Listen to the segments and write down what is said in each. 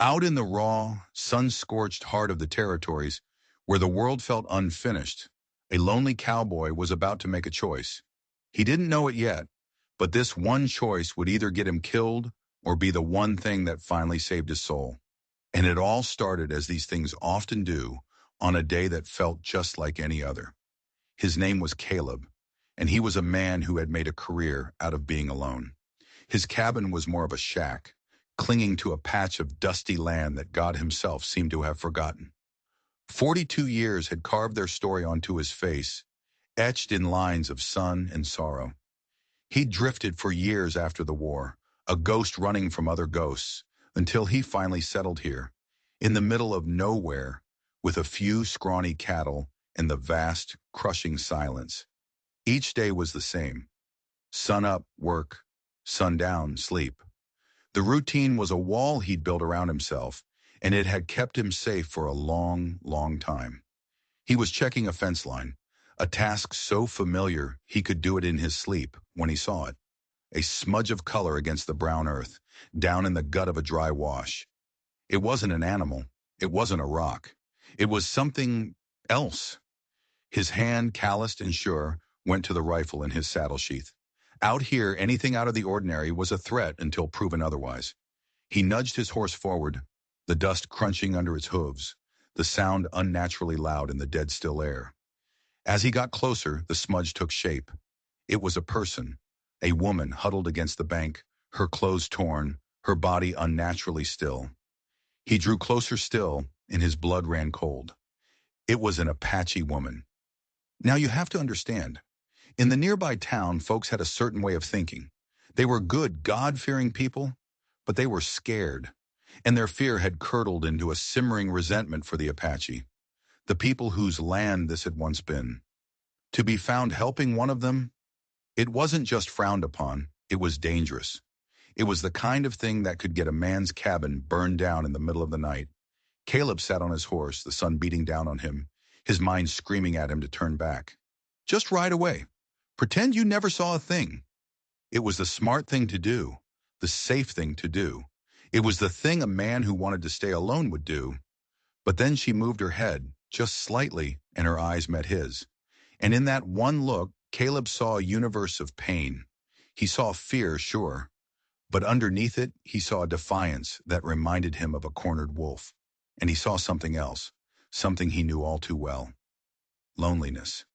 Out in the raw, sun-scorched heart of the territories, where the world felt unfinished, a lonely cowboy was about to make a choice. He didn't know it yet, but this one choice would either get him killed or be the one thing that finally saved his soul. And it all started, as these things often do, on a day that felt just like any other. His name was Caleb, and he was a man who had made a career out of being alone. His cabin was more of a shack, clinging to a patch of dusty land that God himself seemed to have forgotten. 42 years had carved their story onto his face, etched in lines of sun and sorrow. He drifted for years after the war, a ghost running from other ghosts, until he finally settled here, in the middle of nowhere, with a few scrawny cattle and the vast, crushing silence. Each day was the same. Sun up, work. Sundown, sleep. The routine was a wall he'd built around himself, and it had kept him safe for a long, long time. He was checking a fence line, a task so familiar he could do it in his sleep when he saw it. A smudge of color against the brown earth, down in the gut of a dry wash. It wasn't an animal. It wasn't a rock. It was something else. His hand, calloused and sure, went to the rifle in his saddle sheath. Out here, anything out of the ordinary was a threat until proven otherwise. He nudged his horse forward, the dust crunching under its hooves, the sound unnaturally loud in the dead-still air. As he got closer, the smudge took shape. It was a person, a woman huddled against the bank, her clothes torn, her body unnaturally still. He drew closer still, and his blood ran cold. It was an Apache woman. Now you have to understand, in the nearby town, folks had a certain way of thinking. They were good, God-fearing people, but they were scared, and their fear had curdled into a simmering resentment for the Apache, the people whose land this had once been. To be found helping one of them, it wasn't just frowned upon, it was dangerous. It was the kind of thing that could get a man's cabin burned down in the middle of the night. Caleb sat on his horse, the sun beating down on him, his mind screaming at him to turn back. Just ride away. Pretend you never saw a thing. It was the smart thing to do, the safe thing to do. It was the thing a man who wanted to stay alone would do. But then she moved her head, just slightly, and her eyes met his. And in that one look, Caleb saw a universe of pain. He saw fear, sure, but underneath it, he saw a defiance that reminded him of a cornered wolf. And he saw something else, something he knew all too well. Loneliness.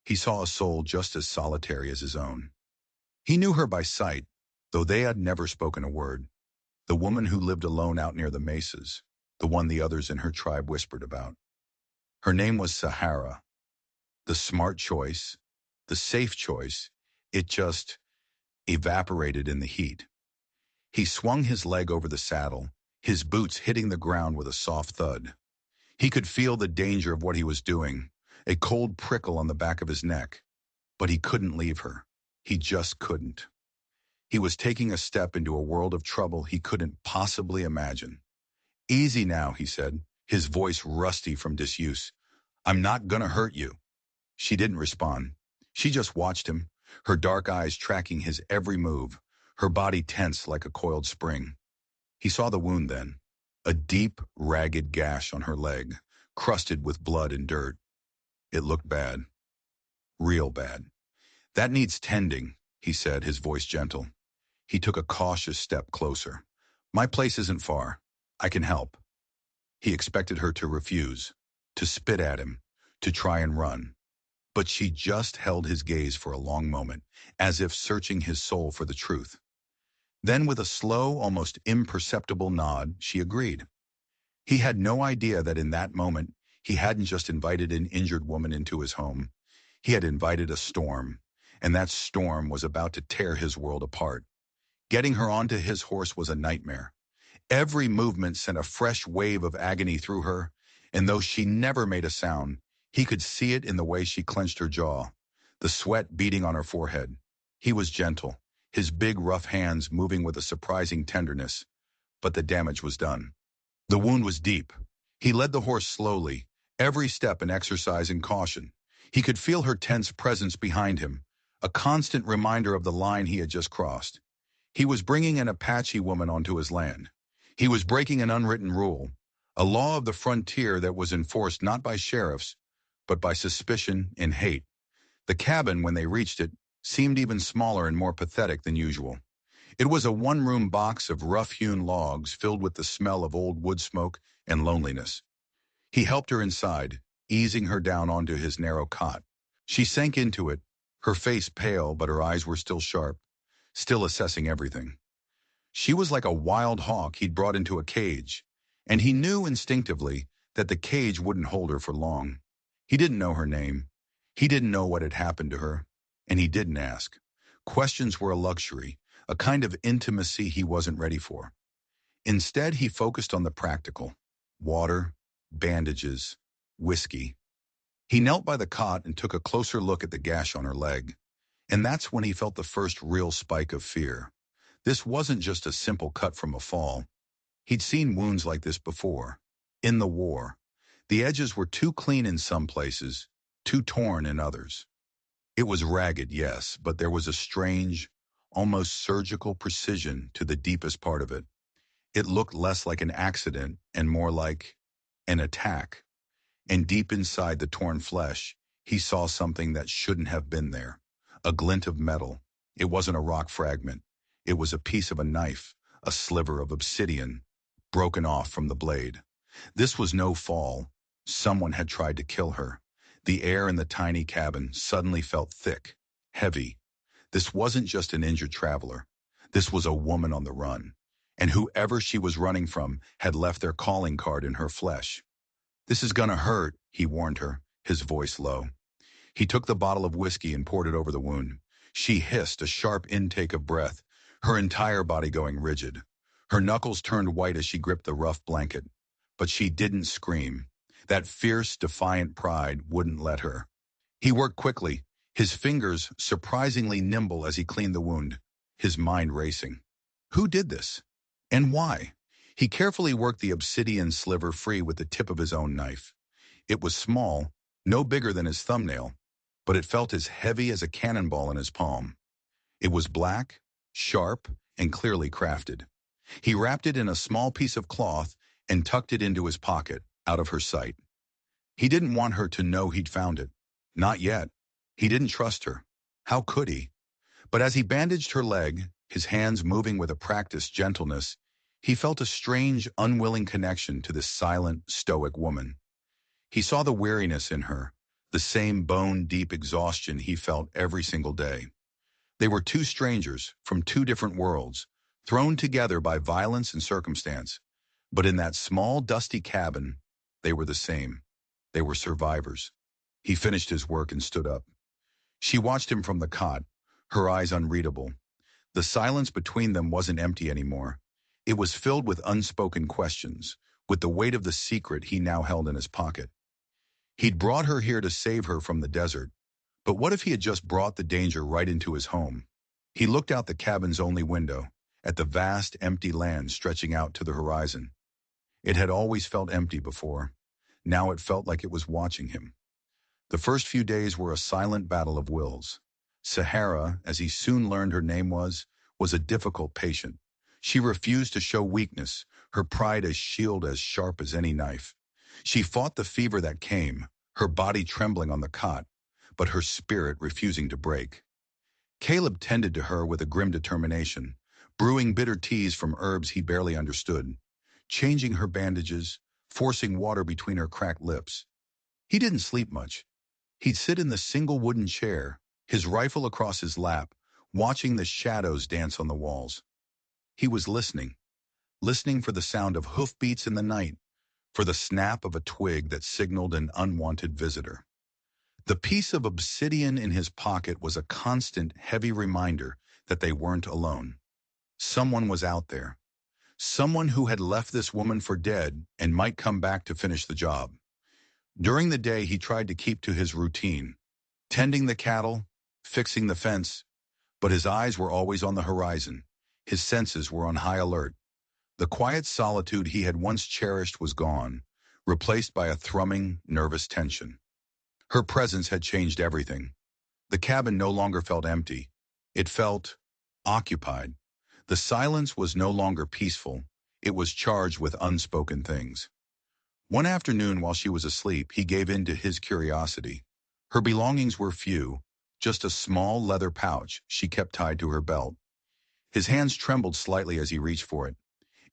He saw a soul just as solitary as his own. He knew her by sight, though they had never spoken a word. The woman who lived alone out near the mesas, the one the others in her tribe whispered about. Her name was Sahara. The smart choice, the safe choice, it just evaporated in the heat. He swung his leg over the saddle, his boots hitting the ground with a soft thud. He could feel the danger of what he was doing, a cold prickle on the back of his neck. But he couldn't leave her. He just couldn't. He was taking a step into a world of trouble he couldn't possibly imagine. Easy now, he said, his voice rusty from disuse. I'm not gonna hurt you. She didn't respond. She just watched him, her dark eyes tracking his every move, her body tense like a coiled spring. He saw the wound then, a deep, ragged gash on her leg, crusted with blood and dirt. It looked bad. Real bad. That needs tending, he said, his voice gentle. He took a cautious step closer. My place isn't far. I can help. He expected her to refuse, to spit at him, to try and run. But she just held his gaze for a long moment, as if searching his soul for the truth. Then with a slow, almost imperceptible nod, she agreed. He had no idea that in that moment, he hadn't just invited an injured woman into his home. He had invited a storm, and that storm was about to tear his world apart. Getting her onto his horse was a nightmare. Every movement sent a fresh wave of agony through her, and though she never made a sound, he could see it in the way she clenched her jaw, the sweat beading on her forehead. He was gentle, his big rough hands moving with a surprising tenderness, but the damage was done. The wound was deep. He led the horse slowly, every step an exercise in caution. He could feel her tense presence behind him, a constant reminder of the line he had just crossed. He was bringing an Apache woman onto his land. He was breaking an unwritten rule, a law of the frontier that was enforced not by sheriffs, but by suspicion and hate. The cabin, when they reached it, seemed even smaller and more pathetic than usual. It was a one-room box of rough-hewn logs filled with the smell of old wood smoke and loneliness. He helped her inside, easing her down onto his narrow cot. She sank into it, her face pale but her eyes were still sharp, still assessing everything. She was like a wild hawk he'd brought into a cage, and he knew instinctively that the cage wouldn't hold her for long. He didn't know her name. He didn't know what had happened to her, and he didn't ask. Questions were a luxury, a kind of intimacy he wasn't ready for. Instead, he focused on the practical: water, bandages, whiskey. He knelt by the cot and took a closer look at the gash on her leg, and that's when he felt the first real spike of fear. This wasn't just a simple cut from a fall. He'd seen wounds like this before. In the war, the edges were too clean in some places, too torn in others. It was ragged, yes, but there was a strange, almost surgical precision to the deepest part of it. It looked less like an accident and more like an attack. And deep inside the torn flesh, he saw something that shouldn't have been there. A glint of metal. It wasn't a rock fragment. It was a piece of a knife, a sliver of obsidian, broken off from the blade. This was no fall. Someone had tried to kill her. The air in the tiny cabin suddenly felt thick, heavy. This wasn't just an injured traveler. This was a woman on the run. And whoever she was running from had left their calling card in her flesh. "This is gonna hurt," he warned her, his voice low. He took the bottle of whiskey and poured it over the wound. She hissed, a sharp intake of breath, her entire body going rigid. Her knuckles turned white as she gripped the rough blanket. But she didn't scream. That fierce, defiant pride wouldn't let her. He worked quickly, his fingers surprisingly nimble as he cleaned the wound, his mind racing. Who did this? And why? He carefully worked the obsidian sliver free with the tip of his own knife. It was small, no bigger than his thumbnail, but it felt as heavy as a cannonball in his palm. It was black, sharp, and clearly crafted. He wrapped it in a small piece of cloth and tucked it into his pocket, out of her sight. He didn't want her to know he'd found it. Not yet. He didn't trust her. How could he? But as he bandaged her leg, his hands moving with a practiced gentleness, he felt a strange, unwilling connection to this silent, stoic woman. He saw the weariness in her, the same bone-deep exhaustion he felt every single day. They were two strangers from two different worlds, thrown together by violence and circumstance. But in that small, dusty cabin, they were the same. They were survivors. He finished his work and stood up. She watched him from the cot, her eyes unreadable. The silence between them wasn't empty anymore. It was filled with unspoken questions, with the weight of the secret he now held in his pocket. He'd brought her here to save her from the desert, but what if he had just brought the danger right into his home? He looked out the cabin's only window, at the vast, empty land stretching out to the horizon. It had always felt empty before. Now it felt like it was watching him. The first few days were a silent battle of wills. Sahara, as he soon learned her name was a difficult patient. She refused to show weakness, her pride as shield as sharp as any knife. She fought the fever that came, her body trembling on the cot, but her spirit refusing to break. Caleb tended to her with a grim determination, brewing bitter teas from herbs he barely understood, changing her bandages, forcing water between her cracked lips. He didn't sleep much. He'd sit in the single wooden chair, his rifle across his lap, watching the shadows dance on the walls. He was listening for the sound of hoofbeats in the night, for the snap of a twig that signaled an unwanted visitor. The piece of obsidian in his pocket was a constant, heavy reminder that they weren't alone. Someone was out there. Someone who had left this woman for dead and might come back to finish the job. During the day, he tried to keep to his routine, tending the cattle, fixing the fence, but his eyes were always on the horizon. His senses were on high alert. The quiet solitude he had once cherished was gone, replaced by a thrumming, nervous tension. Her presence had changed everything. The cabin no longer felt empty. It felt occupied. The silence was no longer peaceful. It was charged with unspoken things. One afternoon while she was asleep, he gave in to his curiosity. Her belongings were few, just a small leather pouch she kept tied to her belt. His hands trembled slightly as he reached for it.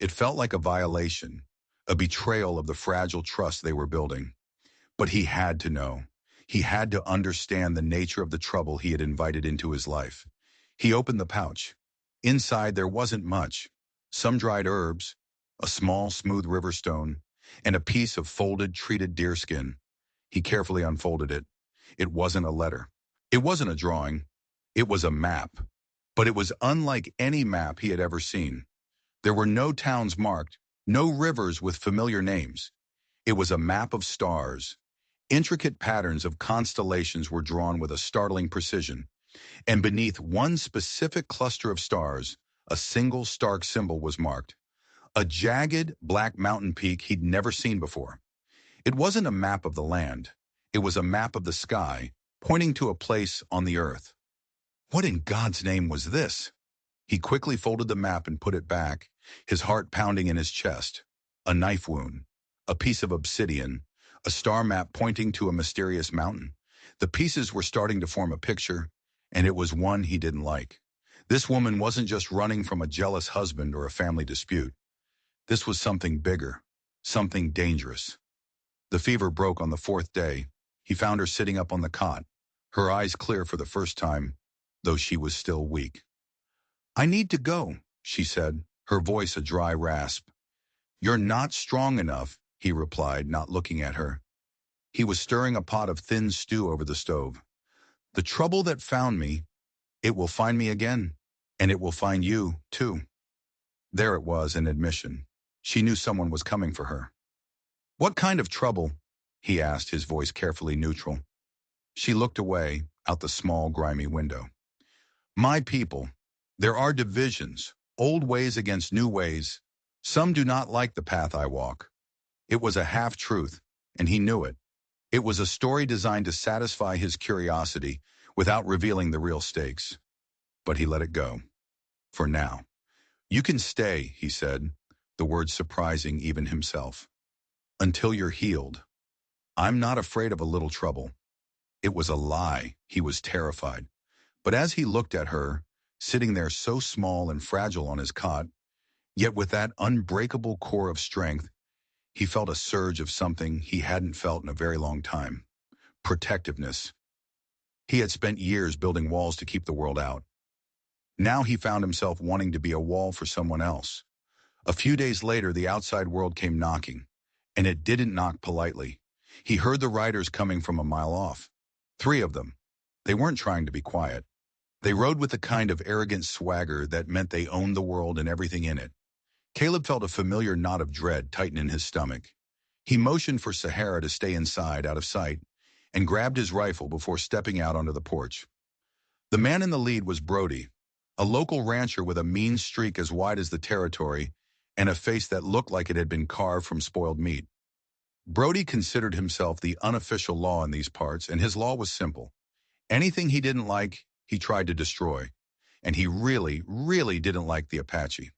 It felt like a violation, a betrayal of the fragile trust they were building. But he had to know. He had to understand the nature of the trouble he had invited into his life. He opened the pouch. Inside there wasn't much. Some dried herbs, a small smooth river stone, and a piece of folded treated deerskin. He carefully unfolded it. It wasn't a letter. It wasn't a drawing. It was a map. But it was unlike any map he had ever seen. There were no towns marked, no rivers with familiar names. It was a map of stars. Intricate patterns of constellations were drawn with a startling precision, and beneath one specific cluster of stars, a single stark symbol was marked, a jagged black mountain peak he'd never seen before. It wasn't a map of the land. It was a map of the sky, pointing to a place on the earth. What in God's name was this? He quickly folded the map and put it back, his heart pounding in his chest. A knife wound, a piece of obsidian, a star map pointing to a mysterious mountain. The pieces were starting to form a picture, and it was one he didn't like. This woman wasn't just running from a jealous husband or a family dispute. This was something bigger, something dangerous. The fever broke on the fourth day. He found her sitting up on the cot, her eyes clear for the first time, though she was still weak. "I need to go," she said, her voice a dry rasp. "You're not strong enough," he replied, not looking at her. He was stirring a pot of thin stew over the stove. "The trouble that found me, it will find me again, and it will find you, too." There it was, an admission. She knew someone was coming for her. "What kind of trouble?" he asked, his voice carefully neutral. She looked away, out the small, grimy window. "My people. There are divisions, old ways against new ways. Some do not like the path I walk." It was a half-truth, and he knew it. It was a story designed to satisfy his curiosity without revealing the real stakes. But he let it go. For now. "You can stay," he said, the words surprising even himself. "Until you're healed. I'm not afraid of a little trouble." It was a lie. He was terrified. But as he looked at her, sitting there so small and fragile on his cot, yet with that unbreakable core of strength, he felt a surge of something he hadn't felt in a very long time. Protectiveness. He had spent years building walls to keep the world out. Now he found himself wanting to be a wall for someone else. A few days later, the outside world came knocking, and it didn't knock politely. He heard the riders coming from a mile off. 3 of them. They weren't trying to be quiet. They rode with the kind of arrogant swagger that meant they owned the world and everything in it. Caleb felt a familiar knot of dread tighten in his stomach. He motioned for Sahara to stay inside, out of sight, and grabbed his rifle before stepping out onto the porch. The man in the lead was Brody, a local rancher with a mean streak as wide as the territory and a face that looked like it had been carved from spoiled meat. Brody considered himself the unofficial law in these parts, and his law was simple. Anything he didn't like, he tried to destroy. And he really, really didn't like the Apache.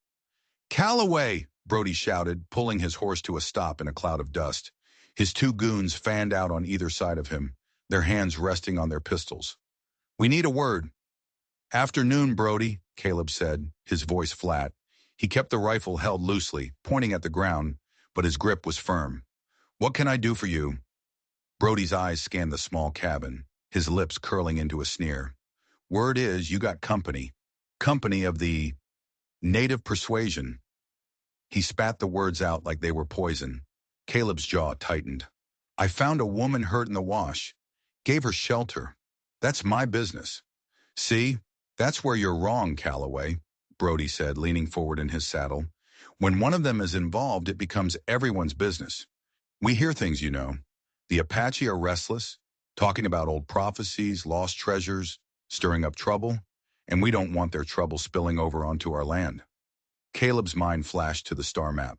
"Calloway!" Brody shouted, pulling his horse to a stop in a cloud of dust. His 2 goons fanned out on either side of him, their hands resting on their pistols. "We need a word." "Afternoon, Brody," Caleb said, his voice flat. He kept the rifle held loosely, pointing at the ground, but his grip was firm. "What can I do for you?" Brody's eyes scanned the small cabin, his lips curling into a sneer. "Word is you got company. Company of the native persuasion." He spat the words out like they were poison. Caleb's jaw tightened. "I found a woman hurt in the wash. Gave her shelter. That's my business." "See, that's where you're wrong, Calloway," Brody said, leaning forward in his saddle. "When one of them is involved, it becomes everyone's business. We hear things, you know. The Apache are restless, talking about old prophecies, lost treasures, stirring up trouble, and we don't want their trouble spilling over onto our land." Caleb's mind flashed to the star map.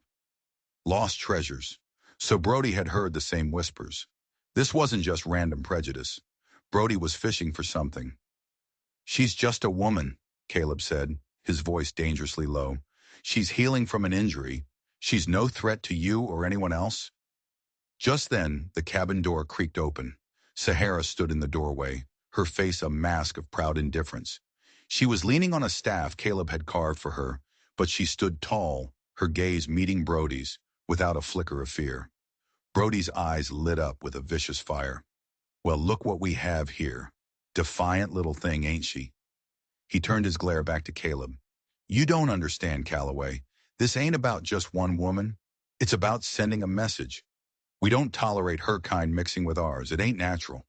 Lost treasures. So Brody had heard the same whispers. This wasn't just random prejudice. Brody was fishing for something. "She's just a woman," Caleb said, his voice dangerously low. "She's healing from an injury. She's no threat to you or anyone else? Just then, the cabin door creaked open. Sahara stood in the doorway, her face a mask of proud indifference. She was leaning on a staff Caleb had carved for her, but she stood tall, her gaze meeting Brody's, without a flicker of fear. Brody's eyes lit up with a vicious fire. Well, look what we have here. Defiant little thing, ain't she? He turned his glare back to Caleb. You don't understand, Calloway. This ain't about just one woman. It's about sending a message. We don't tolerate her kind mixing with ours. It ain't natural.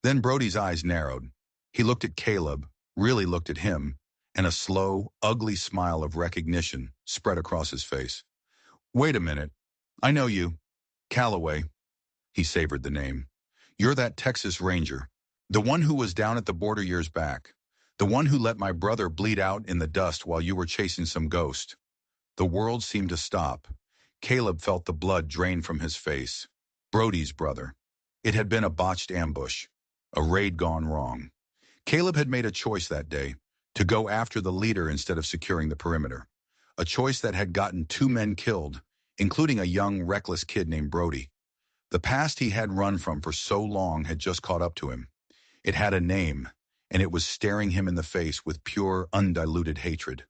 Then Brody's eyes narrowed. He looked at Caleb, really looked at him, and a slow, ugly smile of recognition spread across his face. Wait a minute. I know you. Calloway. He savored the name. You're that Texas Ranger. The one who was down at the border years back. The one who let my brother bleed out in the dust while you were chasing some ghost. The world seemed to stop. Caleb felt the blood drain from his face. Brody's brother. It had been a botched ambush. A raid gone wrong. Caleb had made a choice that day, to go after the leader instead of securing the perimeter. A choice that had gotten 2 men killed, including a young, reckless kid named Brody. The past he had run from for so long had just caught up to him. It had a name, and it was staring him in the face with pure, undiluted hatred.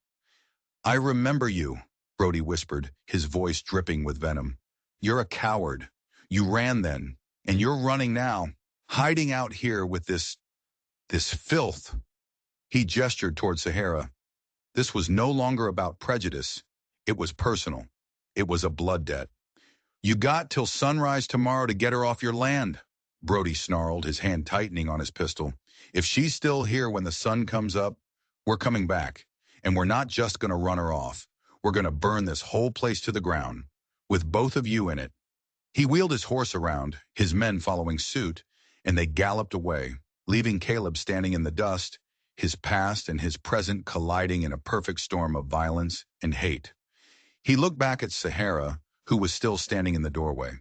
I remember you, Brody whispered, his voice dripping with venom. You're a coward. You ran then, and you're running now, hiding out here with this filth. He gestured toward Sahara. This was no longer about prejudice. It was personal. It was a blood debt. You got till sunrise tomorrow to get her off your land, Brody snarled, his hand tightening on his pistol. If she's still here when the sun comes up, we're coming back. And we're not just going to run her off. We're going to burn this whole place to the ground, with both of you in it. He wheeled his horse around, his men following suit, and they galloped away, leaving Caleb standing in the dust, his past and his present colliding in a perfect storm of violence and hate. He looked back at Sahara, who was still standing in the doorway.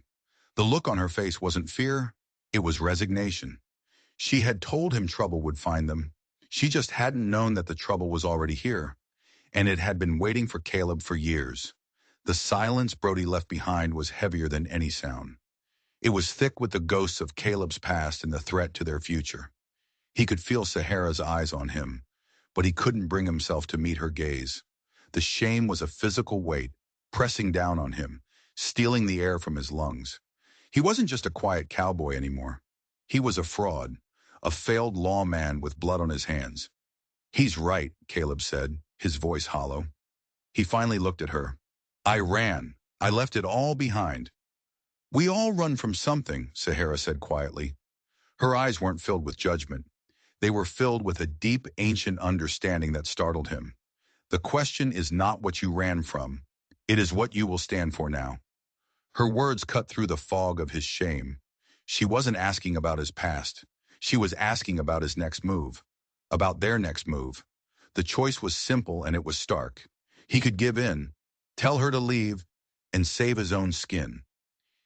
The look on her face wasn't fear, it was resignation. She had told him trouble would find them. She just hadn't known that the trouble was already here, and it had been waiting for Caleb for years. The silence Brody left behind was heavier than any sound. It was thick with the ghosts of Caleb's past and the threat to their future. He could feel Sahara's eyes on him, but he couldn't bring himself to meet her gaze. The shame was a physical weight, pressing down on him, stealing the air from his lungs. He wasn't just a quiet cowboy anymore. He was a fraud, a failed lawman with blood on his hands. He's right, Caleb said, his voice hollow. He finally looked at her. I ran. I left it all behind. We all run from something, Sahara said quietly. Her eyes weren't filled with judgment. They were filled with a deep, ancient understanding that startled him. The question is not what you ran from. It is what you will stand for now. Her words cut through the fog of his shame. She wasn't asking about his past. She was asking about his next move, about their next move. The choice was simple and it was stark. He could give in, tell her to leave, and save his own skin.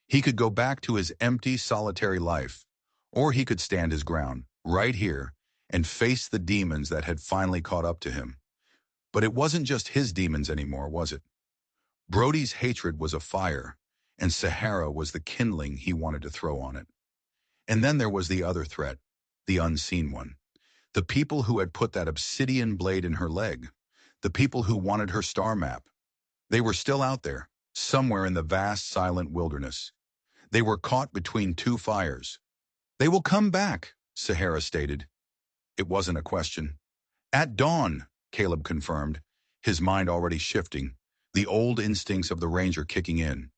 He could go back to his empty, solitary life, or he could stand his ground, right here, and face the demons that had finally caught up to him. But it wasn't just his demons anymore, was it? Brody's hatred was a fire, and Sahara was the kindling he wanted to throw on it. And then there was the other threat, the unseen one. The people who had put that obsidian blade in her leg. The people who wanted her star map. They were still out there, somewhere in the vast, silent wilderness. They were caught between 2 fires. They will come back, Sahara stated. It wasn't a question. At dawn, Caleb confirmed, his mind already shifting, the old instincts of the ranger kicking in.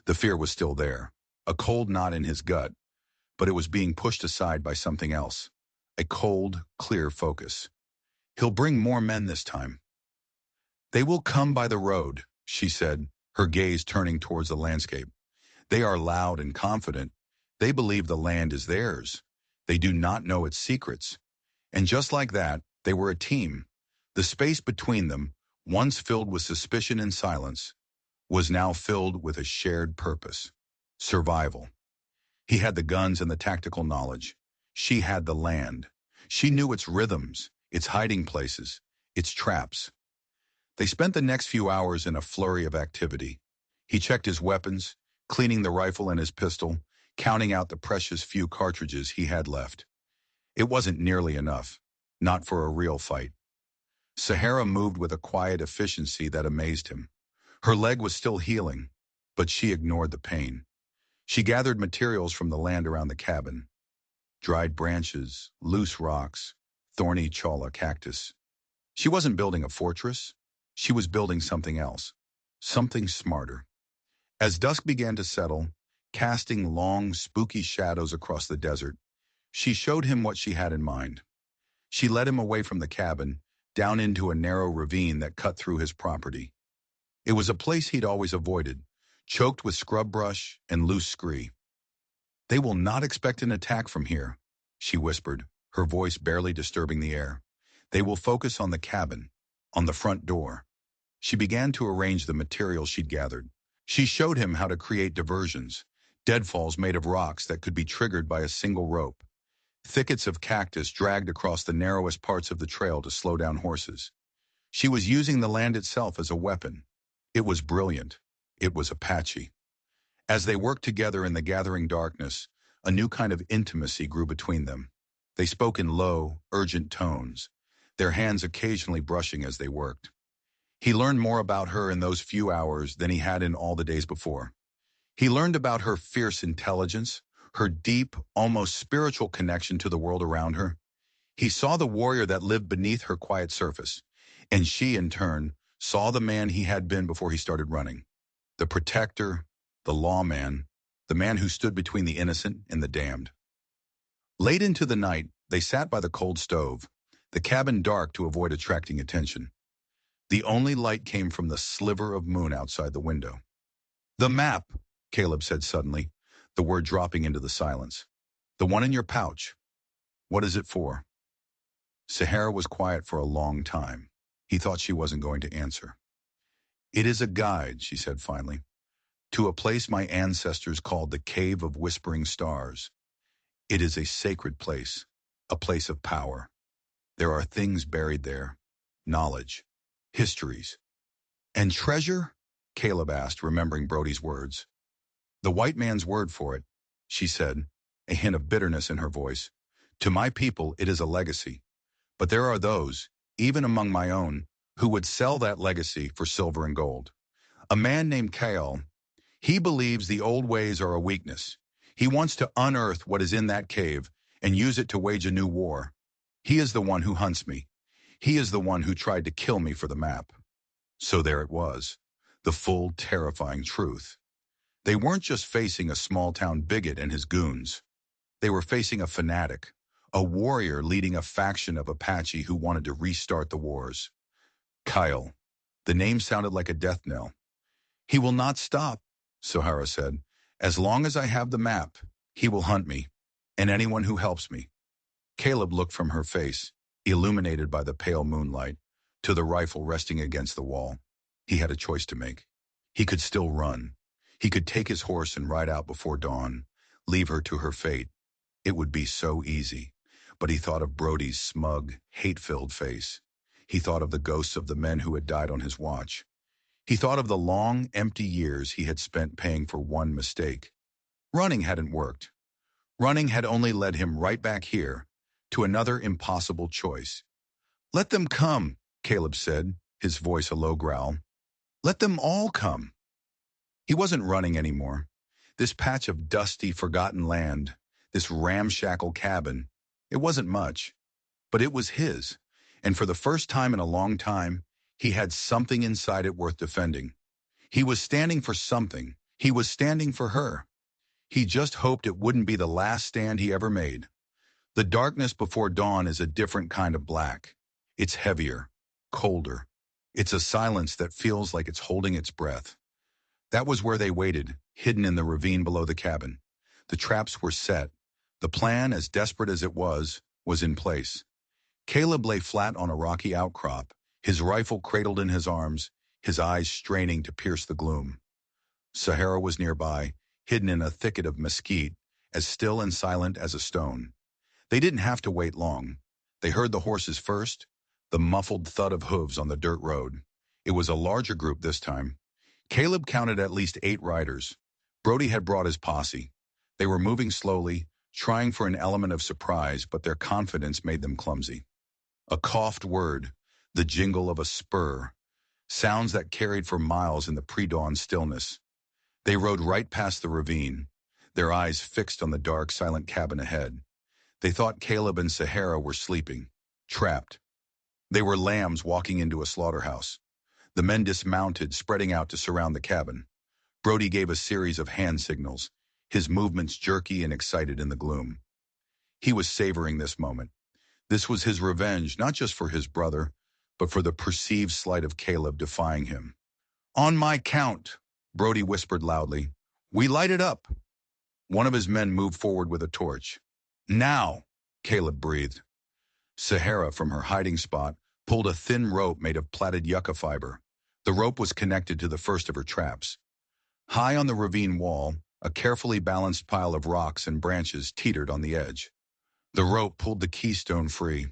The fear was still there, a cold knot in his gut, but it was being pushed aside by something else, a cold, clear focus. He'll bring more men this time. They will come by the road, she said, her gaze turning towards the landscape. They are loud and confident. They believe the land is theirs. They do not know its secrets. And just like that, they were a team. The space between them, once filled with suspicion and silence, was now filled with a shared purpose. Survival. He had the guns and the tactical knowledge. She had the land. She knew its rhythms, its hiding places, its traps. They spent the next few hours in a flurry of activity. He checked his weapons, cleaning the rifle and his pistol, counting out the precious few cartridges he had left. It wasn't nearly enough, not for a real fight. Sahara moved with a quiet efficiency that amazed him. Her leg was still healing, but she ignored the pain. She gathered materials from the land around the cabin. Dried branches, loose rocks, thorny cholla cactus. She wasn't building a fortress. She was building something else, something smarter. As dusk began to settle, casting long, spooky shadows across the desert, she showed him what she had in mind. She led him away from the cabin, down into a narrow ravine that cut through his property. It was a place he'd always avoided, choked with scrub brush and loose scree. "They will not expect an attack from here," she whispered, her voice barely disturbing the air. "They will focus on the cabin, on the front door." She began to arrange the material she'd gathered. She showed him how to create diversions, deadfalls made of rocks that could be triggered by a single rope, thickets of cactus dragged across the narrowest parts of the trail to slow down horses. She was using the land itself as a weapon. It was brilliant. It was Apache. As they worked together in the gathering darkness, a new kind of intimacy grew between them. They spoke in low, urgent tones, their hands occasionally brushing as they worked. He learned more about her in those few hours than he had in all the days before. He learned about her fierce intelligence, her deep, almost spiritual connection to the world around her. He saw the warrior that lived beneath her quiet surface, and she, in turn, saw the man he had been before he started running. The protector, the lawman, the man who stood between the innocent and the damned. Late into the night, they sat by the cold stove, the cabin dark to avoid attracting attention. The only light came from the sliver of moon outside the window. "The map," Caleb said suddenly, the word dropping into the silence. "The one in your pouch. What is it for?" Sahara was quiet for a long time. He thought she wasn't going to answer. "It is a guide," she said finally, "to a place my ancestors called the Cave of Whispering Stars. It is a sacred place, a place of power. There are things buried there, knowledge, histories." "And treasure?" Caleb asked, remembering Brody's words. "The white man's word for it," she said, a hint of bitterness in her voice. "To my people, it is a legacy. But there are those, even among my own, who would sell that legacy for silver and gold. A man named Kael, he believes the old ways are a weakness. He wants to unearth what is in that cave and use it to wage a new war. He is the one who hunts me. He is the one who tried to kill me for the map." So there it was, the full, terrifying truth. They weren't just facing a small-town bigot and his goons. They were facing a fanatic, a warrior leading a faction of Apache who wanted to restart the wars. Kyle. The name sounded like a death knell. "He will not stop," Sahara said. "As long as I have the map, he will hunt me, and anyone who helps me." Caleb looked from her face, illuminated by the pale moonlight, to the rifle resting against the wall. He had a choice to make. He could still run. He could take his horse and ride out before dawn, leave her to her fate. It would be so easy. But he thought of Brody's smug, hate-filled face. He thought of the ghosts of the men who had died on his watch. He thought of the long, empty years he had spent paying for one mistake. Running hadn't worked. Running had only led him right back here, to another impossible choice. "Let them come," Caleb said, his voice a low growl. "Let them all come." He wasn't running anymore. This patch of dusty, forgotten land, this ramshackle cabin, it wasn't much, but it was his. And for the first time in a long time, he had something inside it worth defending. He was standing for something. He was standing for her. He just hoped it wouldn't be the last stand he ever made. The darkness before dawn is a different kind of black. It's heavier, colder. It's a silence that feels like it's holding its breath. That was where they waited, hidden in the ravine below the cabin. The traps were set. The plan, as desperate as it was in place. Caleb lay flat on a rocky outcrop, his rifle cradled in his arms, his eyes straining to pierce the gloom. Sahara was nearby, hidden in a thicket of mesquite, as still and silent as a stone. They didn't have to wait long. They heard the horses first, the muffled thud of hooves on the dirt road. It was a larger group this time. Caleb counted at least 8 riders. Brody had brought his posse. They were moving slowly, trying for an element of surprise, but their confidence made them clumsy. A coughed word, the jingle of a spur, sounds that carried for miles in the pre-dawn stillness. They rode right past the ravine, their eyes fixed on the dark, silent cabin ahead. They thought Caleb and Sahara were sleeping, trapped. They were lambs walking into a slaughterhouse. The men dismounted, spreading out to surround the cabin. Brody gave a series of hand signals, his movements jerky and excited in the gloom. He was savoring this moment. This was his revenge, not just for his brother, but for the perceived slight of Caleb defying him. "On my count," Brody whispered loudly. "We light it up." One of his men moved forward with a torch. "Now," Caleb breathed. Sahara, from her hiding spot, pulled a thin rope made of plaited yucca fiber. The rope was connected to the first of her traps. High on the ravine wall, a carefully balanced pile of rocks and branches teetered on the edge. The rope pulled the keystone free.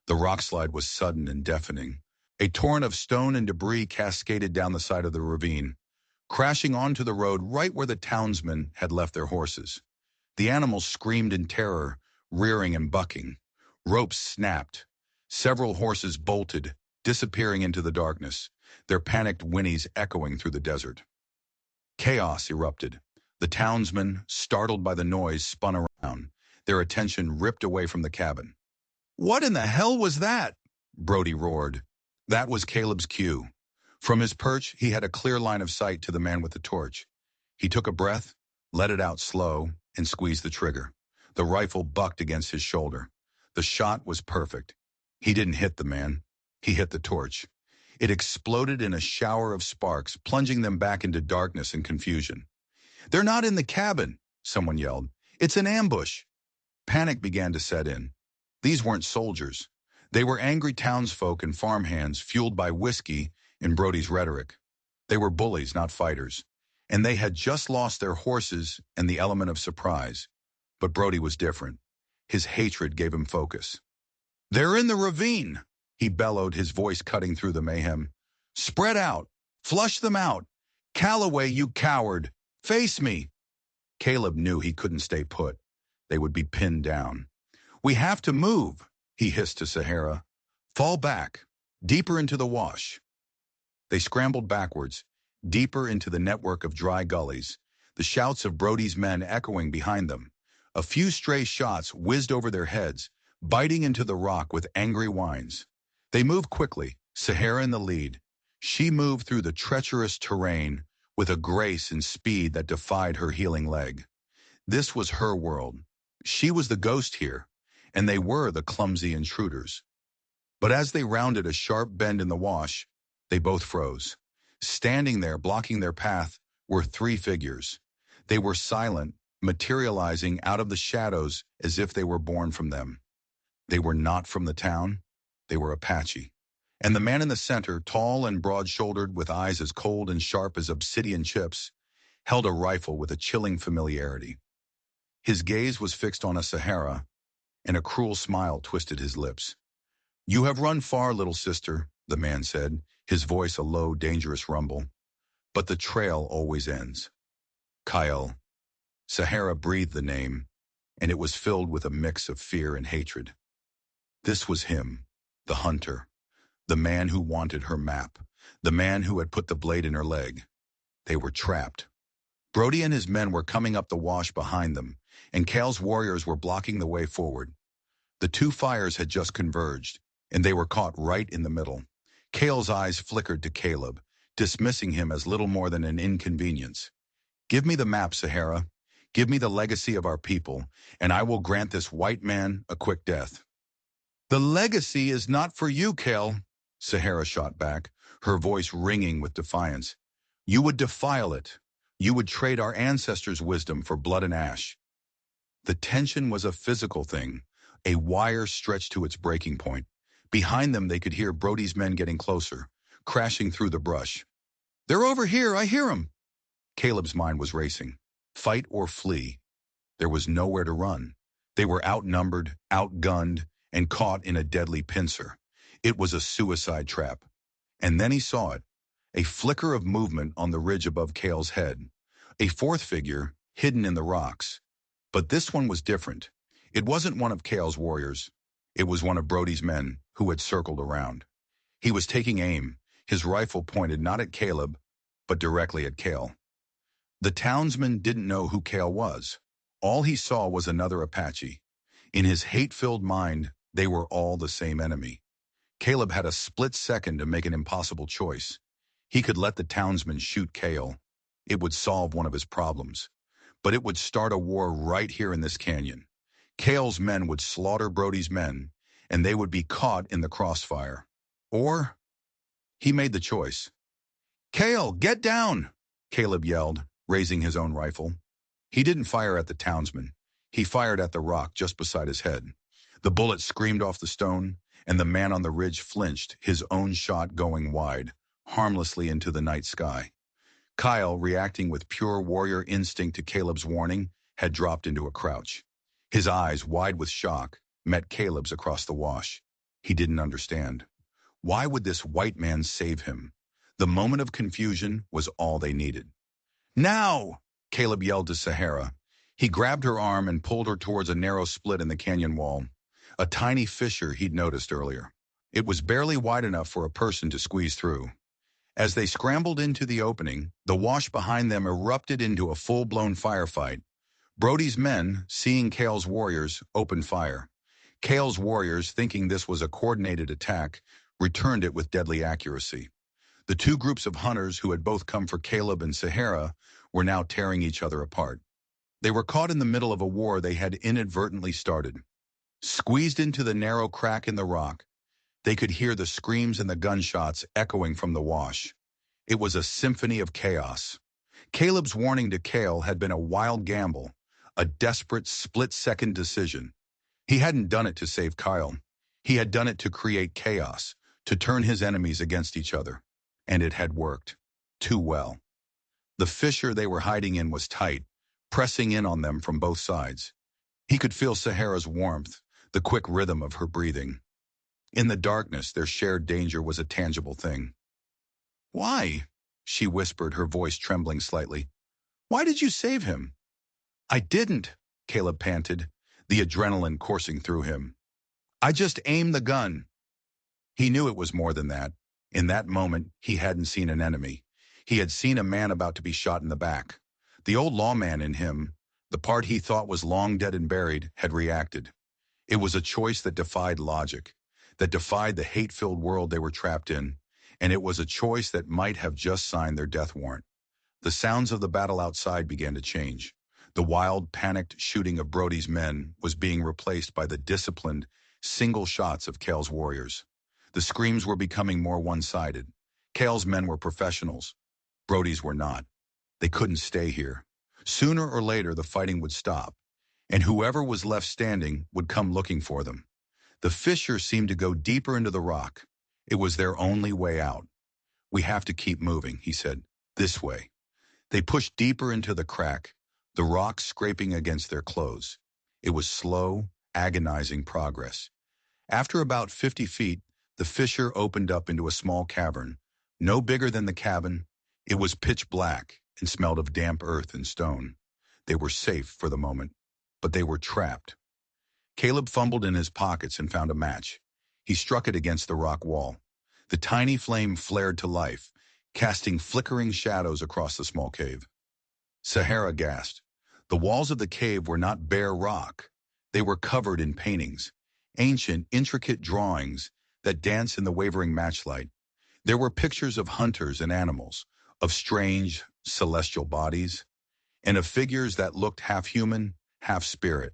The rockslide was sudden and deafening. A torrent of stone and debris cascaded down the side of the ravine, crashing onto the road right where the townsmen had left their horses. The animals screamed in terror, rearing and bucking. Ropes snapped. Several horses bolted, disappearing into the darkness, their panicked whinnies echoing through the desert. Chaos erupted. The townsmen, startled by the noise, spun around, their attention ripped away from the cabin. "What in the hell was that?" Brody roared. That was Caleb's cue. From his perch, he had a clear line of sight to the man with the torch. He took a breath, let it out slow, and squeezed the trigger. The rifle bucked against his shoulder. The shot was perfect. He didn't hit the man. He hit the torch. It exploded in a shower of sparks, plunging them back into darkness and confusion. "They're not in the cabin," someone yelled. "It's an ambush." Panic began to set in. These weren't soldiers. They were angry townsfolk and farmhands fueled by whiskey and Brody's rhetoric. They were bullies, not fighters. And they had just lost their horses and the element of surprise. But Brody was different. His hatred gave him focus. "They're in the ravine," he bellowed, his voice cutting through the mayhem. "Spread out. Flush them out. Calloway, you coward. Face me." Caleb knew he couldn't stay put. They would be pinned down. "We have to move," he hissed to Sahara. "Fall back, deeper into the wash." They scrambled backwards, deeper into the network of dry gullies, the shouts of Brody's men echoing behind them. A few stray shots whizzed over their heads, biting into the rock with angry whines. They moved quickly, Sahara in the lead. She moved through the treacherous terrain with a grace and speed that defied her healing leg. This was her world. She was the ghost here, and they were the clumsy intruders. But as they rounded a sharp bend in the wash, they both froze. Standing there, blocking their path, were 3 figures. They were silent, materializing out of the shadows as if they were born from them. They were not from the town. They were Apache. And the man in the center, tall and broad-shouldered with eyes as cold and sharp as obsidian chips, held a rifle with a chilling familiarity. His gaze was fixed on a Sahara, and a cruel smile twisted his lips. "You have run far, little sister," the man said, his voice a low, dangerous rumble. "But the trail always ends." Kyle. Sahara breathed the name, and it was filled with a mix of fear and hatred. This was him, the hunter, the man who wanted her map, the man who had put the blade in her leg. They were trapped. Brody and his men were coming up the wash behind them, and Kale's warriors were blocking the way forward. The 2 fires had just converged, and they were caught right in the middle. Kale's eyes flickered to Caleb, dismissing him as little more than an inconvenience. "Give me the map, Sahara. Give me the legacy of our people, and I will grant this white man a quick death." "The legacy is not for you, Kale," Sahara shot back, her voice ringing with defiance. "You would defile it. You would trade our ancestors' wisdom for blood and ash." The tension was a physical thing, a wire stretched to its breaking point. Behind them they could hear Brody's men getting closer, crashing through the brush. "They're over here, I hear them." Caleb's mind was racing. Fight or flee. There was nowhere to run. They were outnumbered, outgunned, and caught in a deadly pincer. It was a suicide trap. And then he saw it. a flicker of movement on the ridge above Cale's head, a fourth figure hidden in the rocks. But this one was different. It wasn't one of Cale's warriors. It was one of Brody's men who had circled around. He was taking aim, his rifle pointed not at Caleb, but directly at Cale. The townsman didn't know who Cale was. All he saw was another Apache. In his hate-filled mind, they were all the same enemy. Caleb had a split second to make an impossible choice. He could let the townsman shoot Cale. It would solve one of his problems. But it would start a war right here in this canyon. Cale's men would slaughter Brody's men, and they would be caught in the crossfire. Or, he made the choice. "Cale, get down!" Caleb yelled, raising his own rifle. He didn't fire at the townsman. He fired at the rock just beside his head. The bullet screamed off the stone, and the man on the ridge flinched, his own shot going wide, harmlessly into the night sky. Kyle, reacting with pure warrior instinct to Caleb's warning, had dropped into a crouch. His eyes, wide with shock, met Caleb's across the wash. He didn't understand. Why would this white man save him? The moment of confusion was all they needed. "Now!" Caleb yelled to Sahara. He grabbed her arm and pulled her towards a narrow split in the canyon wall, a tiny fissure he'd noticed earlier. It was barely wide enough for a person to squeeze through. As they scrambled into the opening, the wash behind them erupted into a full-blown firefight. Brody's men, seeing Cale's warriors, opened fire. Cale's warriors, thinking this was a coordinated attack, returned it with deadly accuracy. The two groups of hunters who had both come for Caleb and Sahara were now tearing each other apart. They were caught in the middle of a war they had inadvertently started. Squeezed into the narrow crack in the rock, they could hear the screams and the gunshots echoing from the wash. It was a symphony of chaos. Caleb's warning to Cale had been a wild gamble, a desperate split-second decision. He hadn't done it to save Kyle. He had done it to create chaos, to turn his enemies against each other. And it had worked. Too well. The fissure they were hiding in was tight, pressing in on them from both sides. He could feel Sahara's warmth, the quick rhythm of her breathing. In the darkness, their shared danger was a tangible thing. "Why?" she whispered, her voice trembling slightly. "Why did you save him?" "I didn't," Caleb panted, the adrenaline coursing through him. "I just aimed the gun." He knew it was more than that. In that moment, he hadn't seen an enemy. He had seen a man about to be shot in the back. The old lawman in him, the part he thought was long dead and buried, had reacted. It was a choice that defied logic, that defied the hate-filled world they were trapped in, and it was a choice that might have just signed their death warrant. The sounds of the battle outside began to change. The wild, panicked shooting of Brody's men was being replaced by the disciplined, single shots of Cale's warriors. The screams were becoming more one-sided. Cale's men were professionals. Brody's were not. They couldn't stay here. Sooner or later, the fighting would stop, and whoever was left standing would come looking for them. The fissure seemed to go deeper into the rock. It was their only way out. "We have to keep moving," he said. "This way." They pushed deeper into the crack, the rock scraping against their clothes. It was slow, agonizing progress. After about 50 feet, the fissure opened up into a small cavern, no bigger than the cabin. It was pitch black and smelled of damp earth and stone. They were safe for the moment, but they were trapped. Caleb fumbled in his pockets and found a match. He struck it against the rock wall. The tiny flame flared to life, casting flickering shadows across the small cave. Sahara gasped. The walls of the cave were not bare rock. They were covered in paintings, ancient, intricate drawings that danced in the wavering matchlight. There were pictures of hunters and animals, of strange, celestial bodies, and of figures that looked half human, half spirit.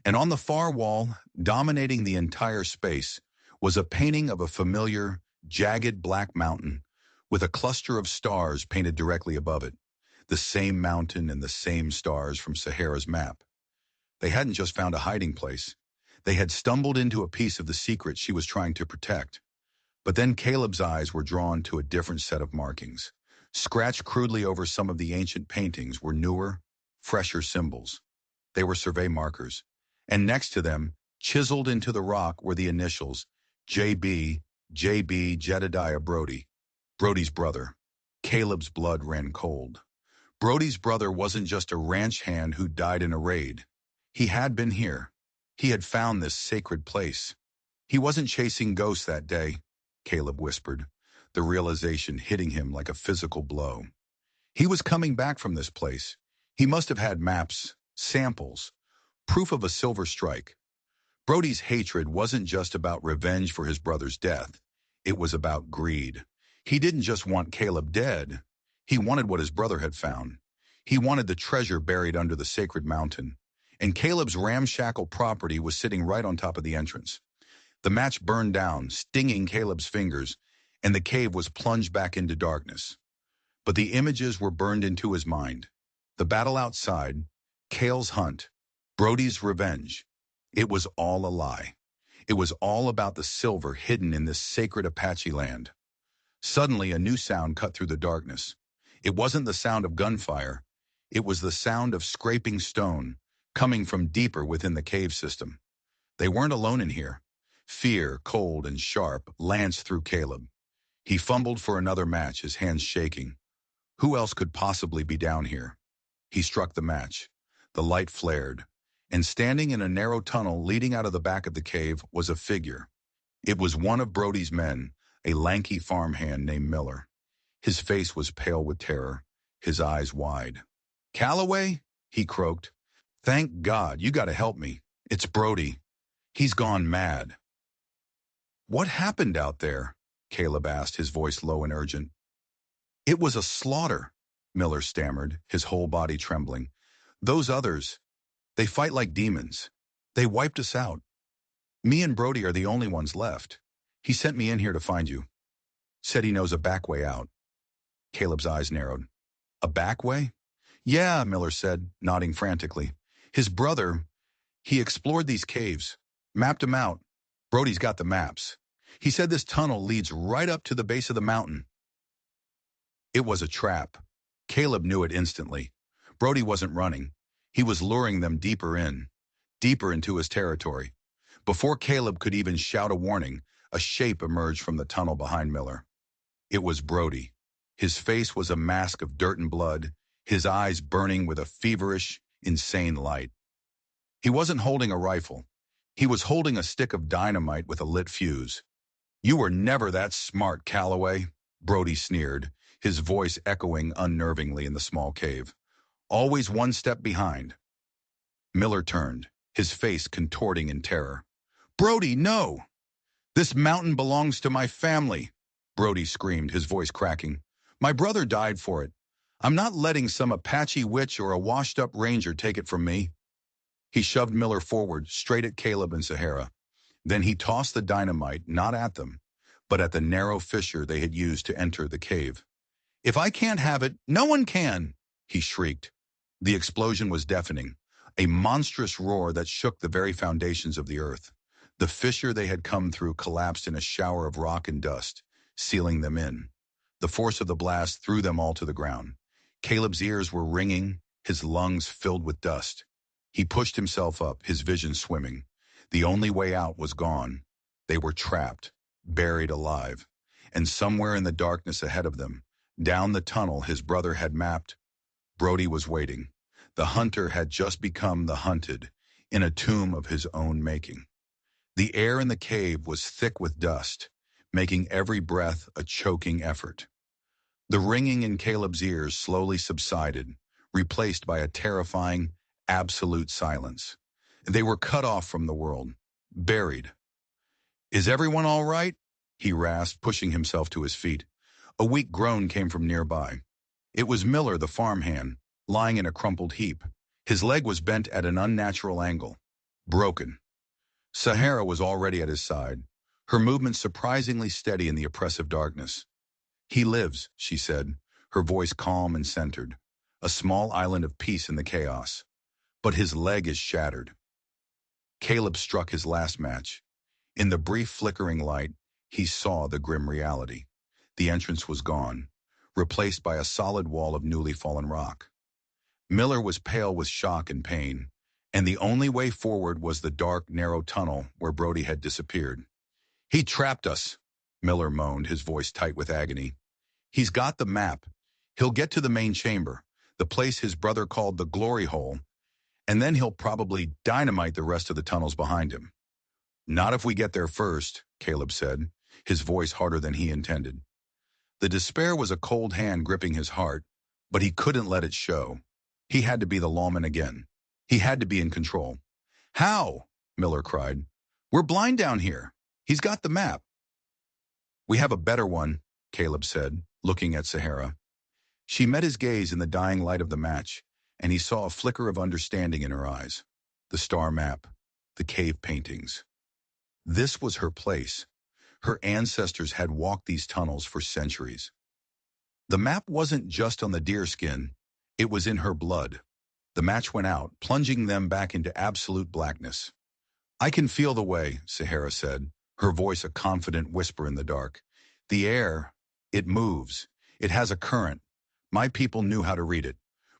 And on the far wall, dominating the entire space, was a painting of a familiar, jagged black mountain with a cluster of stars painted directly above it. The same mountain and the same stars from Sahara's map. They hadn't just found a hiding place. They had stumbled into a piece of the secret she was trying to protect. But then Caleb's eyes were drawn to a different set of markings. Scratched crudely over some of the ancient paintings were newer, fresher symbols. They were survey markers. And next to them, chiseled into the rock, were the initials, J.B. Jedediah Brody, Brody's brother. Caleb's blood ran cold. Brody's brother wasn't just a ranch hand who died in a raid. He had been here. He had found this sacred place. He wasn't chasing ghosts that day, Caleb whispered, the realization hitting him like a physical blow. He was coming back from this place. He must have had maps, samples, proof of a silver strike. Brody's hatred wasn't just about revenge for his brother's death. It was about greed. He didn't just want Caleb dead. He wanted what his brother had found. He wanted the treasure buried under the sacred mountain. And Caleb's ramshackle property was sitting right on top of the entrance. The match burned down, stinging Caleb's fingers, and the cave was plunged back into darkness. But the images were burned into his mind. The battle outside, Cale's hunt, Brody's revenge. It was all a lie. It was all about the silver hidden in this sacred Apache land. Suddenly, a new sound cut through the darkness. It wasn't the sound of gunfire. It was the sound of scraping stone, coming from deeper within the cave system. They weren't alone in here. Fear, cold and sharp, lanced through Caleb. He fumbled for another match, his hands shaking. Who else could possibly be down here? He struck the match. The light flared, and standing in a narrow tunnel leading out of the back of the cave was a figure. It was one of Brody's men, a lanky farmhand named Miller. His face was pale with terror, his eyes wide. "Calloway?" he croaked. "Thank God, you gotta help me. It's Brody. He's gone mad." "What happened out there?" Caleb asked, his voice low and urgent. "It was a slaughter," Miller stammered, his whole body trembling. "Those others, they fight like demons. They wiped us out. Me and Brody are the only ones left. He sent me in here to find you. Said he knows a back way out." Caleb's eyes narrowed. "A back way?" "Yeah," Miller said, nodding frantically. "His brother, he explored these caves, mapped them out. Brody's got the maps. He said this tunnel leads right up to the base of the mountain." It was a trap. Caleb knew it instantly. Brody wasn't running. He was luring them deeper in, deeper into his territory. Before Caleb could even shout a warning, a shape emerged from the tunnel behind Miller. It was Brody. His face was a mask of dirt and blood, his eyes burning with a feverish, insane light. He wasn't holding a rifle. He was holding a stick of dynamite with a lit fuse. "You were never that smart, Calloway," Brody sneered, his voice echoing unnervingly in the small cave. "Always one step behind." Miller turned, his face contorting in terror. "Brody, no! This mountain belongs to my family," Brody screamed, his voice cracking. "My brother died for it. I'm not letting some Apache witch or a washed-up ranger take it from me." He shoved Miller forward, straight at Caleb and Sahara. Then he tossed the dynamite, not at them, but at the narrow fissure they had used to enter the cave. "If I can't have it, no one can!" he shrieked. The explosion was deafening, a monstrous roar that shook the very foundations of the earth. The fissure they had come through collapsed in a shower of rock and dust, sealing them in. The force of the blast threw them all to the ground. Caleb's ears were ringing, his lungs filled with dust. He pushed himself up, his vision swimming. The only way out was gone. They were trapped, buried alive. And somewhere in the darkness ahead of them, down the tunnel his brother had mapped, Brody was waiting. The hunter had just become the hunted, in a tomb of his own making. The air in the cave was thick with dust, making every breath a choking effort. The ringing in Caleb's ears slowly subsided, replaced by a terrifying, absolute silence. They were cut off from the world, buried. "Is everyone all right?" he rasped, pushing himself to his feet. A weak groan came from nearby. It was Miller, the farmhand, lying in a crumpled heap. His leg was bent at an unnatural angle, broken. Sahara was already at his side, her movements surprisingly steady in the oppressive darkness. "He lives," she said, her voice calm and centered, a small island of peace in the chaos. "But his leg is shattered." Caleb struck his last match. In the brief flickering light, he saw the grim reality. The entrance was gone, replaced by a solid wall of newly fallen rock. Miller was pale with shock and pain, and the only way forward was the dark, narrow tunnel where Brody had disappeared. "He trapped us," Miller moaned, his voice tight with agony. "He's got the map. He'll get to the main chamber, the place his brother called the glory hole, and then he'll probably dynamite the rest of the tunnels behind him. Not if we get there first, Caleb said, his voice harder than he intended. The despair was a cold hand gripping his heart, but he couldn't let it show. He had to be the lawman again. He had to be in control. How? Miller cried. We're blind down here. He's got the map. We have a better one, Caleb said, looking at Sahara. She met his gaze in the dying light of the match, and he saw a flicker of understanding in her eyes. The star map, the cave paintings. This was her place. Her ancestors had walked these tunnels for centuries. The map wasn't just on the deerskin, it was in her blood. The match went out, plunging them back into absolute blackness. I can feel the way, Sahara said, her voice a confident whisper in the dark. The air, it moves. It has a current. My people knew how to read it.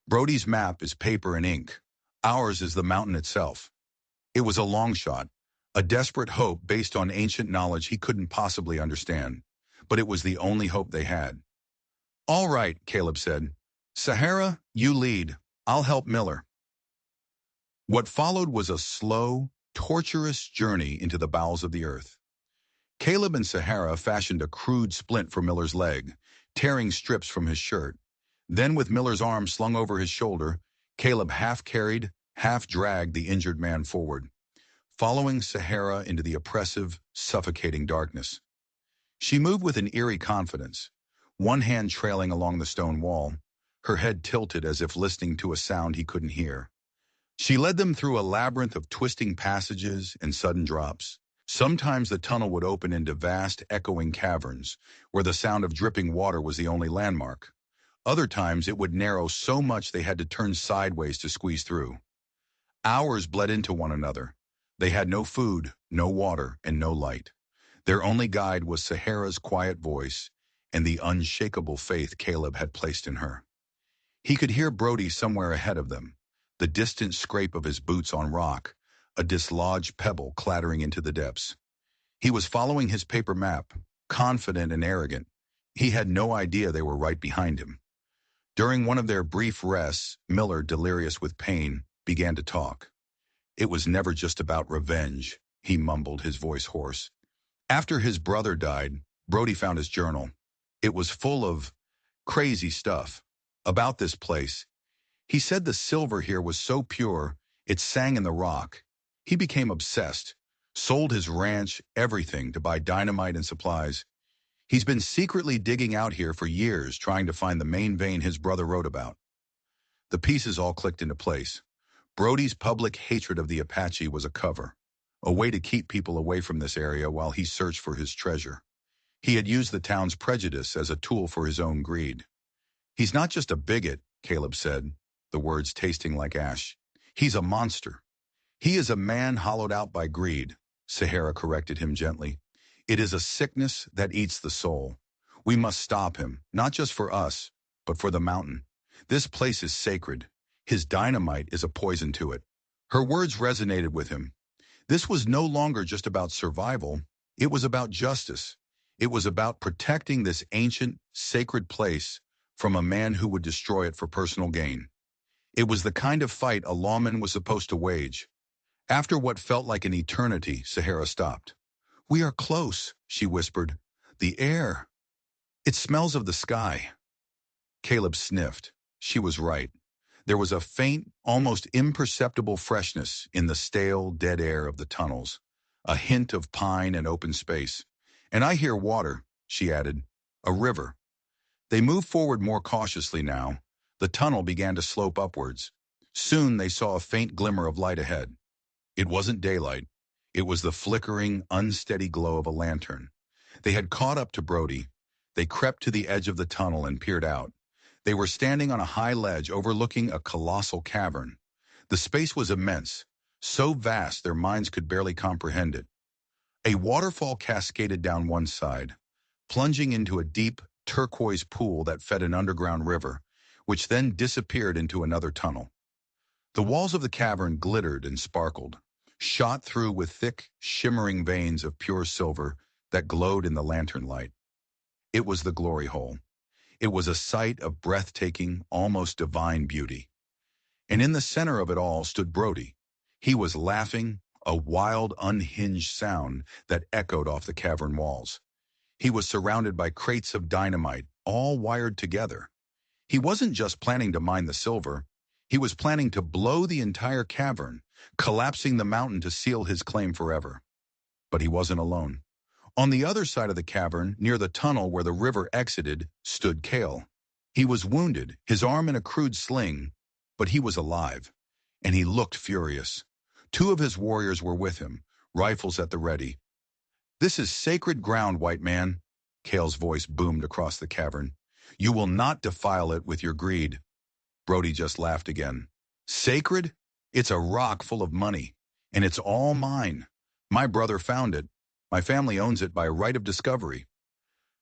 Brody's map is paper and ink. Ours is the mountain itself. It was a long shot, a desperate hope based on ancient knowledge he couldn't possibly understand. But it was the only hope they had. All right, Caleb said. Sahara, you lead. I'll help Miller. What followed was a slow, torturous journey into the bowels of the earth. Caleb and Sahara fashioned a crude splint for Miller's leg, tearing strips from his shirt. Then, with Miller's arm slung over his shoulder, Caleb half-carried, half-dragged the injured man forward, following Sahara into the oppressive, suffocating darkness. She moved with an eerie confidence, one hand trailing along the stone wall, her head tilted as if listening to a sound he couldn't hear. She led them through a labyrinth of twisting passages and sudden drops. Sometimes the tunnel would open into vast, echoing caverns, where the sound of dripping water was the only landmark. Other times it would narrow so much they had to turn sideways to squeeze through. Hours bled into one another. They had no food, no water, and no light. Their only guide was Sahara's quiet voice and the unshakable faith Caleb had placed in her. He could hear Brody somewhere ahead of them, the distant scrape of his boots on rock, a dislodged pebble clattering into the depths. He was following his paper map, confident and arrogant. He had no idea they were right behind him. During one of their brief rests, Miller, delirious with pain, began to talk. It was never just about revenge, he mumbled, his voice hoarse. After his brother died, Brody found his journal. It was full of crazy stuff about this place. He said the silver here was so pure, it sang in the rock. He became obsessed, sold his ranch, everything, to buy dynamite and supplies. He's been secretly digging out here for years, trying to find the main vein his brother wrote about. The pieces all clicked into place. Brody's public hatred of the Apache was a cover, a way to keep people away from this area while he searched for his treasure. He had used the town's prejudice as a tool for his own greed. He's not just a bigot, Caleb said, the words tasting like ash. He's a monster. He is a man hollowed out by greed, Sahara corrected him gently. It is a sickness that eats the soul. We must stop him, not just for us, but for the mountain. This place is sacred. His dynamite is a poison to it. Her words resonated with him. This was no longer just about survival. It was about justice. It was about protecting this ancient, sacred place from a man who would destroy it for personal gain. It was the kind of fight a lawman was supposed to wage. After what felt like an eternity, Sahara stopped. We are close, she whispered. The air. It smells of the sky. Caleb sniffed. She was right. There was a faint, almost imperceptible freshness in the stale, dead air of the tunnels, a hint of pine and open space. And I hear water, she added. A river. They moved forward more cautiously now. The tunnel began to slope upwards. Soon they saw a faint glimmer of light ahead. It wasn't daylight. It was the flickering, unsteady glow of a lantern. They had caught up to Brody. They crept to the edge of the tunnel and peered out. They were standing on a high ledge overlooking a colossal cavern. The space was immense, so vast their minds could barely comprehend it. A waterfall cascaded down one side, plunging into a deep, turquoise pool that fed an underground river, which then disappeared into another tunnel. The walls of the cavern glittered and sparkled, shot through with thick, shimmering veins of pure silver that glowed in the lantern light. It was the glory hole. It was a sight of breathtaking, almost divine beauty. And in the center of it all stood Brody. He was laughing, a wild, unhinged sound that echoed off the cavern walls. He was surrounded by crates of dynamite, all wired together. He wasn't just planning to mine the silver. He was planning to blow the entire cavern, collapsing the mountain to seal his claim forever. But he wasn't alone. On the other side of the cavern, near the tunnel where the river exited, stood Kale. He was wounded, his arm in a crude sling, but he was alive, and he looked furious. Two of his warriors were with him, rifles at the ready. "This is sacred ground, white man," Kale's voice boomed across the cavern. "You will not defile it with your greed." Brody just laughed again. "Sacred? It's a rock full of money, and it's all mine. My brother found it. My family owns it by right of discovery."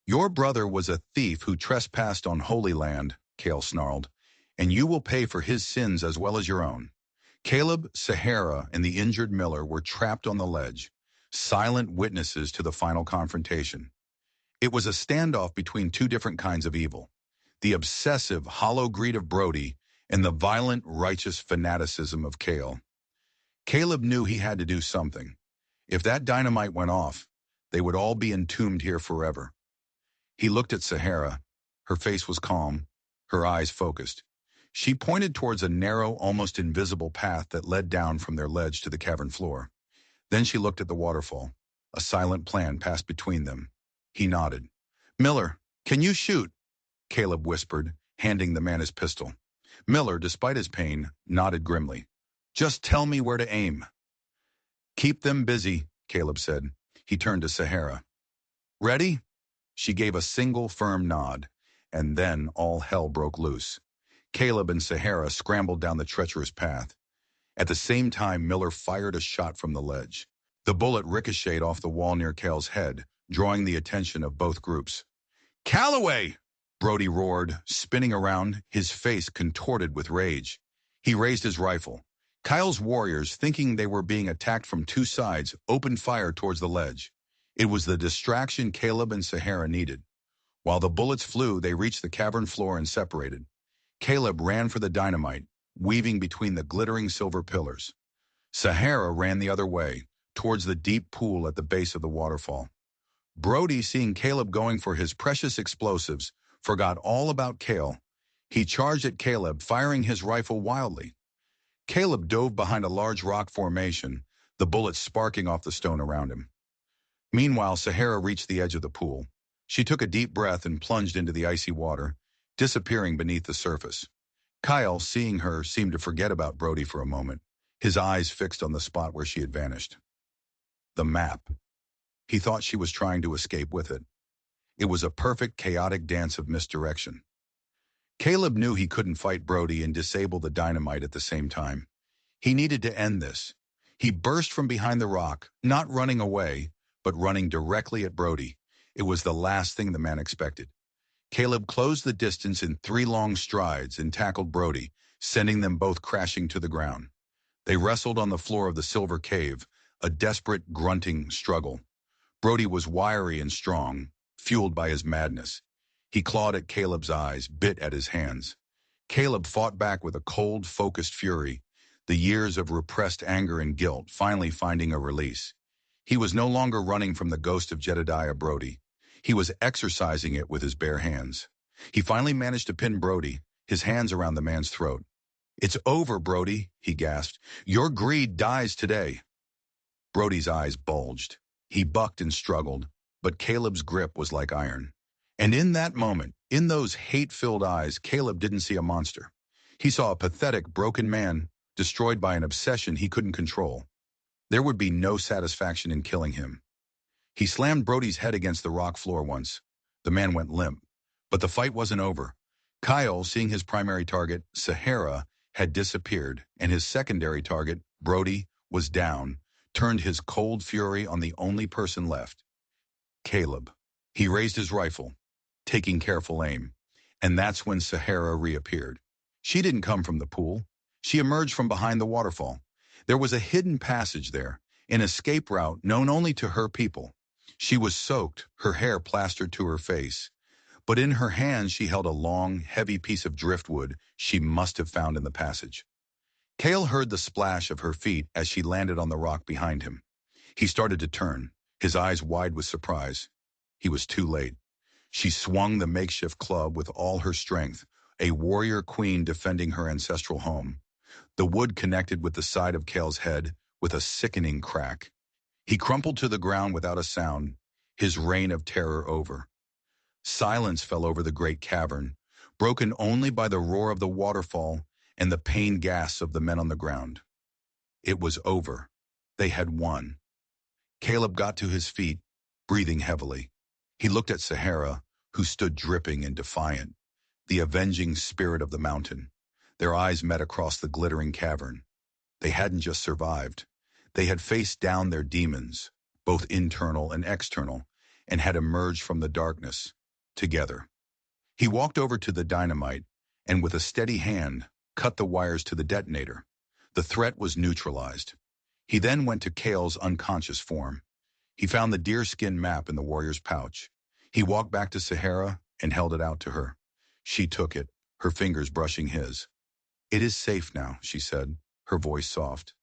"Your brother was a thief who trespassed on holy land," Kale snarled, "and you will pay for his sins as well as your own." Caleb, Sahara, and the injured Miller were trapped on the ledge, silent witnesses to the final confrontation. It was a standoff between two different kinds of evil: the obsessive, hollow greed of Brody and the violent, righteous fanaticism of Kale. Caleb knew he had to do something. If that dynamite went off, they would all be entombed here forever. He looked at Sahara. Her face was calm, her eyes focused. She pointed towards a narrow, almost invisible path that led down from their ledge to the cavern floor. Then she looked at the waterfall. A silent plan passed between them. He nodded. "Miller, can you shoot?" Caleb whispered, handing the man his pistol. Miller, despite his pain, nodded grimly. "Just tell me where to aim." "Keep them busy," Caleb said. He turned to Sahara. "Ready?" She gave a single firm nod, and then all hell broke loose. Caleb and Sahara scrambled down the treacherous path. At the same time, Miller fired a shot from the ledge. The bullet ricocheted off the wall near Cale's head, drawing the attention of both groups. "Calloway!" Brody roared, spinning around, his face contorted with rage. He raised his rifle. Kyle's warriors, thinking they were being attacked from two sides, opened fire towards the ledge. It was the distraction Caleb and Sahara needed. While the bullets flew, they reached the cavern floor and separated. Caleb ran for the dynamite, weaving between the glittering silver pillars. Sahara ran the other way, towards the deep pool at the base of the waterfall. Brody, seeing Caleb going for his precious explosives, forgot all about Kale. He charged at Caleb, firing his rifle wildly. Caleb dove behind a large rock formation, the bullets sparking off the stone around him. Meanwhile, Sahara reached the edge of the pool. She took a deep breath and plunged into the icy water, disappearing beneath the surface. Kyle, seeing her, seemed to forget about Brody for a moment, his eyes fixed on the spot where she had vanished. The map. He thought she was trying to escape with it. It was a perfect, chaotic dance of misdirection. Caleb knew he couldn't fight Brody and disable the dynamite at the same time. He needed to end this. He burst from behind the rock, not running away, but running directly at Brody. It was the last thing the man expected. Caleb closed the distance in 3 long strides and tackled Brody, sending them both crashing to the ground. They wrestled on the floor of the silver cave, a desperate, grunting struggle. Brody was wiry and strong, fueled by his madness. He clawed at Caleb's eyes, bit at his hands. Caleb fought back with a cold, focused fury, the years of repressed anger and guilt finally finding a release. He was no longer running from the ghost of Jedediah Brody. He was exorcising it with his bare hands. He finally managed to pin Brody, his hands around the man's throat. "It's over, Brody," he gasped. "Your greed dies today." Brody's eyes bulged. He bucked and struggled, but Caleb's grip was like iron. And in that moment, in those hate-filled eyes, Caleb didn't see a monster. He saw a pathetic, broken man, destroyed by an obsession he couldn't control. There would be no satisfaction in killing him. He slammed Brody's head against the rock floor once. The man went limp. But the fight wasn't over. Kyle, seeing his primary target, Sahara, had disappeared, and his secondary target, Brody, was down, turned his cold fury on the only person left, Caleb. He raised his rifle, taking careful aim, and that's when Sahara reappeared. She didn't come from the pool. She emerged from behind the waterfall. There was a hidden passage there, an escape route known only to her people. She was soaked, her hair plastered to her face. But in her hand she held a long, heavy piece of driftwood she must have found in the passage. Cale heard the splash of her feet as she landed on the rock behind him. He started to turn, his eyes wide with surprise. He was too late. She swung the makeshift club with all her strength, a warrior queen defending her ancestral home. The wood connected with the side of Cale's head with a sickening crack. He crumpled to the ground without a sound, his reign of terror over. Silence fell over the great cavern, broken only by the roar of the waterfall and the pained gasps of the men on the ground. It was over. They had won. Caleb got to his feet, breathing heavily. He looked at Sahara, who stood dripping and defiant, the avenging spirit of the mountain. Their eyes met across the glittering cavern. They hadn't just survived. They had faced down their demons, both internal and external, and had emerged from the darkness, together. He walked over to the dynamite, and with a steady hand, cut the wires to the detonator. The threat was neutralized. He then went to Cale's unconscious form. He found the deerskin map in the warrior's pouch. He walked back to Sahara and held it out to her. She took it, her fingers brushing his. "It is safe now," she said, her voice soft.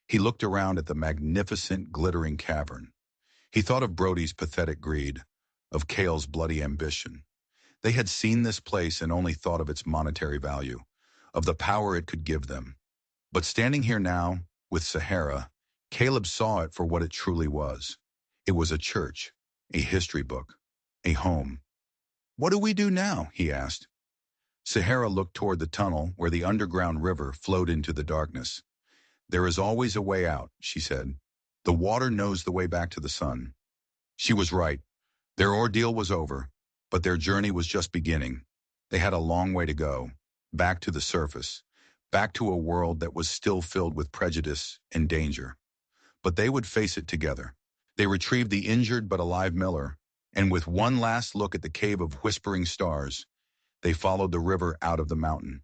He looked around at the magnificent, glittering cavern. He thought of Brody's pathetic greed, of Cale's bloody ambition. They had seen this place and only thought of its monetary value, of the power it could give them. But standing here now, with Sahara, Caleb saw it for what it truly was. It was a church, a history book, a home. "What do we do now?" he asked. Sahara looked toward the tunnel where the underground river flowed into the darkness. "There is always a way out," she said. "The water knows the way back to the sun." She was right. Their ordeal was over, but their journey was just beginning. They had a long way to go, back to the surface, back to a world that was still filled with prejudice and danger. But they would face it together. They retrieved the injured but alive Miller, and with one last look at the cave of whispering stars, they followed the river out of the mountain.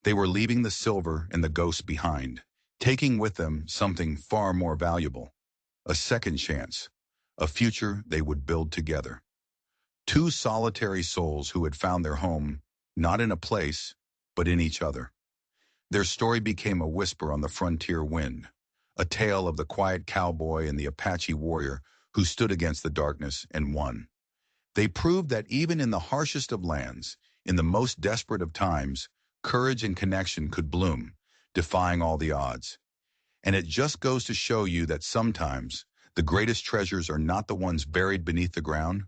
They were leaving the silver and the ghosts behind, taking with them something far more valuable, a second chance, a future they would build together. Two solitary souls who had found their home, not in a place, but in each other. Their story became a whisper on the frontier wind, a tale of the quiet cowboy and the Apache warrior who stood against the darkness and won. They proved that even in the harshest of lands, in the most desperate of times, courage and connection could bloom, defying all the odds. And it just goes to show you that sometimes the greatest treasures are not the ones buried beneath the ground,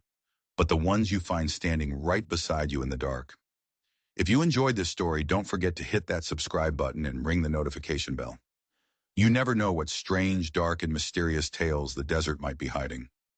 but the ones you find standing right beside you in the dark. If you enjoyed this story, don't forget to hit that subscribe button and ring the notification bell. You never know what strange, dark, and mysterious tales the desert might be hiding.